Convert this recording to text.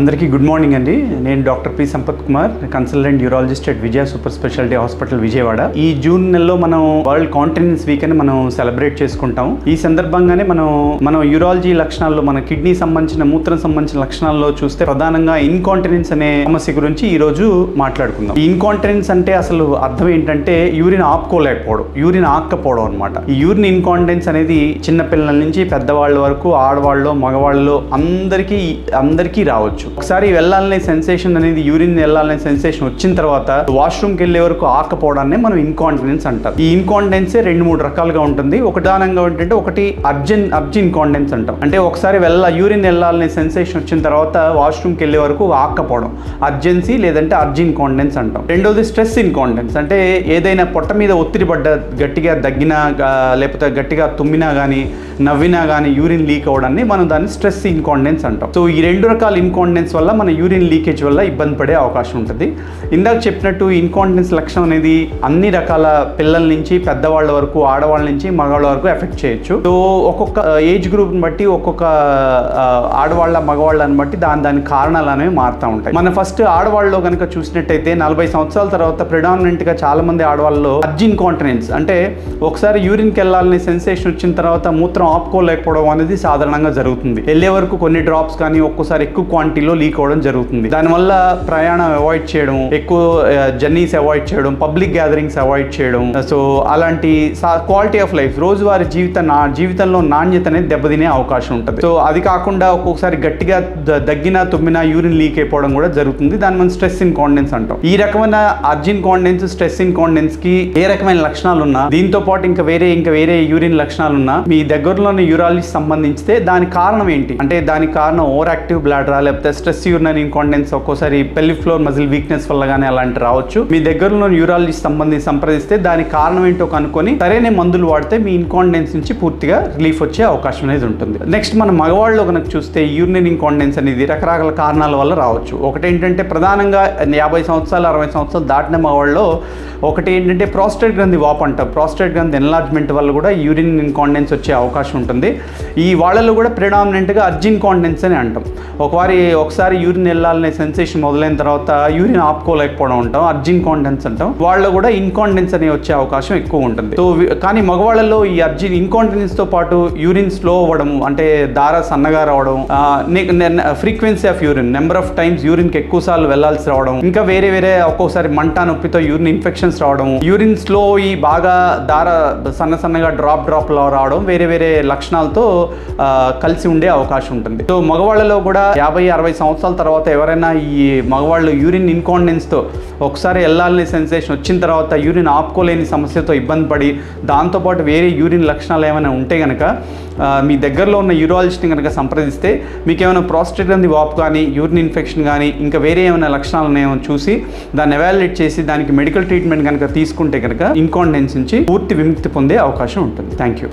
అందరికీ good morning అండి. నేను doctor P Sampath Kumar, consultant urologist at Vijaya super speciality hospital Vijayawada. ఈ జూన్ నెలలో మనం వరల్డ్ కాంటినెన్స్ వీక్ అని మనం సెలబ్రేట్ చేసుకుంటాం. ఈ సందర్భంగానే మనం యూరాలజీ లక్షణాల్లో, మన కిడ్నీ సంబంధించిన, మూత్రం సంబంధించిన లక్షణాల్లో చూస్తే ప్రధానంగా ఇన్కాంటినెన్స్ అనే సమస్య గురించి ఈ రోజు మాట్లాడుకుందాం. ఈ ఇన్కాంటినెన్స్ అంటే అసలు అర్థం ఏంటంటే యూరిన్ ఆపుకోలేకపోవడం, యూరిన్ ఆక్కపోవడం అనమాట. ఈ యూరిన్ ఇన్కాంటినెన్స్ అనేది చిన్నపిల్లల నుంచి పెద్దవాళ్ళ వరకు, ఆడవాళ్ళు మగవాళ్ళు అందరికీ రావచ్చు. ఒకసారి వెళ్ళాలనే సెన్సేషన్ అనేది, యూరిన్ వెళ్ళాలనే సెన్సేషన్ వచ్చిన తర్వాత వాష్రూమ్కి వెళ్ళే వరకు ఆకపోవడాన్ని మనం ఇన్కాంటినెన్స్ అంటారు. ఈ ఇన్కాంటినెన్స్ 2-3 రకాలుగా ఉంటుంది. ఒకదానంగా ఏంటంటే ఒకటి అర్జెన్ ఇన్కాంటినెన్స్ అంటాం. అంటే ఒకసారి యూరిన్ వెళ్ళాలనే సెన్సేషన్ వచ్చిన తర్వాత వాష్రూమ్కి వెళ్ళే వరకు ఆకపోవడం, అర్జెన్సీ లేదంటే అర్జెన్ ఇన్కాంటినెన్స్ అంటాం. రెండోది స్ట్రెస్ ఇన్కాంటినెన్స్. అంటే ఏదైనా పొట్ట మీద ఒత్తిడి పడ్డ, గట్టిగా దగ్గినా లేకపోతే గట్టిగా తుమ్మినా కానీ, నవ్వినా కానీ యూరిన్ లీక్ అవ్వడాన్ని మనం దాన్ని స్ట్రెస్ ఇన్కాంటినెన్స్ అంటాం. సో ఈ 2 రకాల ఇన్కాంటినెన్స్ వల్ల మన యూరిన్ లీకేజ్ వల్ల ఇబ్బంది పడే అవకాశం ఉంటుంది. ఇందాక చెప్పినట్టు ఇన్కాంటినెన్స్ లక్షణం అనేది అన్ని రకాల పిల్లల నుంచి పెద్దవాళ్ళ వరకు, ఆడవాళ్ళ నుంచి మగవాళ్ళ వరకు ఎఫెక్ట్ చేయొచ్చు. సో ఒక్కొక్క ఏజ్ గ్రూప్ని బట్టి, ఒక్కొక్క ఆడవాళ్ళ మగవాళ్ళని బట్టి దాని కారణాలు అనేవి మారుతూ ఉంటాయి. మన ఫస్ట్ ఆడవాళ్ళలో కనుక చూసినట్టయితే 40 సంవత్సరాల తర్వాత ప్రిడామినెంట్గా చాలా మంది ఆడవాళ్ళలో అర్జెన్ ఇన్కాంటినెన్స్, అంటే ఒకసారి యూరిన్కి వెళ్ళాలనే సెన్సేషన్ వచ్చిన తర్వాత మూత్రం ఆపుకోలేకపోవడం అనేది సాధారణంగా జరుగుతుంది. వెళ్ళే వరకు కొన్ని డ్రాప్స్ కానీ, ఒక్కోసారి ఎక్కువ క్వాంటిటీలో లీక్ అవ్వడం జరుగుతుంది. దానివల్ల ప్రయాణం అవాయిడ్ చేయడం, ఎక్కువ జర్నీస్ అవాయిడ్ చేయడం, పబ్లిక్ గ్యాదరింగ్స్ అవాయిడ్ చేయడం, సో అలాంటి క్వాలిటీ ఆఫ్ లైఫ్, రోజువారీ జీవితంలో నాణ్యత అనేది దెబ్బతినే అవకాశం ఉంటుంది. సో అది కాకుండా ఒక్కొక్కసారి గట్టిగా దగ్గినా తుమ్మినా యూరిన్ లీక్ అయిపోవడం కూడా జరుగుతుంది. దాన్ని మనం స్ట్రెస్ ఇన్కాంటినెన్స్ అంటాం. ఈ రకమైన అర్జెన్ ఇన్కాంటినెన్స్, స్ట్రెస్ ఇన్కాంటినెన్స్ కి ఏ రకమైన లక్షణాలు ఉన్నా, దీంతో పాటు ఇంకా వేరే యూరిన్ లక్షణాలు ఉన్నా మీ దగ్గరలోని యూరాలజిస్ట్ సంబంధించితే దానికి కారణం ఏంటి అంటే, దానికి కారణం ఓవర్ యాక్టివ్ బ్లాడరా, లేకపోతే స్ట్రెస్ యూరినరీ ఇన్కాంటినెన్స్, ఒక్కోసారి పెల్విక్ ఫ్లోర్ మజిల్ వీక్నెస్ వల్ల కానీ అలాంటి రావచ్చు. మీ దగ్గరలో యూరాలజిస్ట్ సంప్రదిస్తే దానికి కారణం ఏంటో కనుక్కొని సరైన మందులు వాడితే మీ ఇన్కాంటినెన్స్ నుంచి పూర్తిగా రిలీఫ్ వచ్చే అవకాశం అనేది ఉంటుంది. నెక్స్ట్ మన మగవాళ్ళలో కనుక చూస్తే యూరినరీ ఇన్కాంటినెన్స్ అనేది రకరకాల కారణాల వల్ల రావచ్చు. ఒకటి ఏంటంటే ప్రధానంగా 50 సంవత్సరాలు 60 సంవత్సరాలు దాటిన మగవాళ్ళలో ఒకటి ఏంటంటే ప్రాస్టేట్ గ్రంథి వాపు అంటాం. ప్రాస్టేట్ గ్రంథి ఎన్లార్జ్మెంట్ వల్ల కూడా యూరిన్ ఇన్కాంటినెన్స్ వచ్చే అవకాశం ఉంటుంది. ఈ వాళ్ళలో కూడా ప్రిడామినెంట్గా అర్జెన్ ఇన్కాంటినెన్స్ అని అంటాం. ఒకసారి యూరిన్ వెళ్ళాలనే సెన్సేషన్ మొదలైన తర్వాత యూరిన్ ఆపుకోలేకపోవడం ఉంటాం, అర్జెన్ ఇన్కాంటినెన్స్ అంటాం. వాళ్ళు కూడా ఇన్కాంటినెన్స్ అనే వచ్చే అవకాశం ఎక్కువ ఉంటుంది. సో కానీ మగవాళ్ళలో ఈ అర్జెన్ ఇన్కాంటినెన్స్ తో పాటు యూరిన్ స్లో అవ్వడం, అంటే దార సన్నగా రావడం, frequency of urine, number of times urine కి ఎక్కువ సార్లు వెళ్లాల్సి రావడం, ఇంకా వేరే ఒక్కోసారి మంట నొప్పితో యూరిన్ ఇన్ఫెక్షన్స్ రావడం, యూరిన్ స్లో ఈ బాగా దార సన్నగా డ్రాప్ లో రావడం, వేరే లక్షణాలతో కలిసి ఉండే అవకాశం ఉంటుంది. సో మగవాళ్ళలో కూడా 50-60 సంవత్సరాల తర్వాత ఎవరైనా ఈ మగవాళ్ళు యూరిన్ ఇన్కాంటినెన్స్ తో ఒకసారి వెళ్ళాలనే సెన్సేషన్ వచ్చిన తర్వాత యూరిన్ ఆపుకోలేని సమస్యతో ఇబ్బంది పడి, దాంతోపాటు వేరే యూరిన్ లక్షణాలు ఏమైనా ఉంటే కనుక మీ దగ్గరలో ఉన్న యూరాలజిస్ట్ని కనుక సంప్రదిస్తే మీకు ఏమైనా ప్రాస్టేట్ గ్రంథి వాపు కానీ, యూరిన్ ఇన్ఫెక్షన్ కానీ, ఇంకా వేరే ఏమైనా లక్షణాలు ఉన్నాయో చూసి దాన్ని ఎవాల్యుయేట్ చేసి దానికి మెడికల్ ట్రీట్మెంట్ కనుక తీసుకుంటే కనుక ఇన్కాంటినెన్స్ నుంచి పూర్తి విముక్తి పొందే అవకాశం ఉంటుంది. Thank you.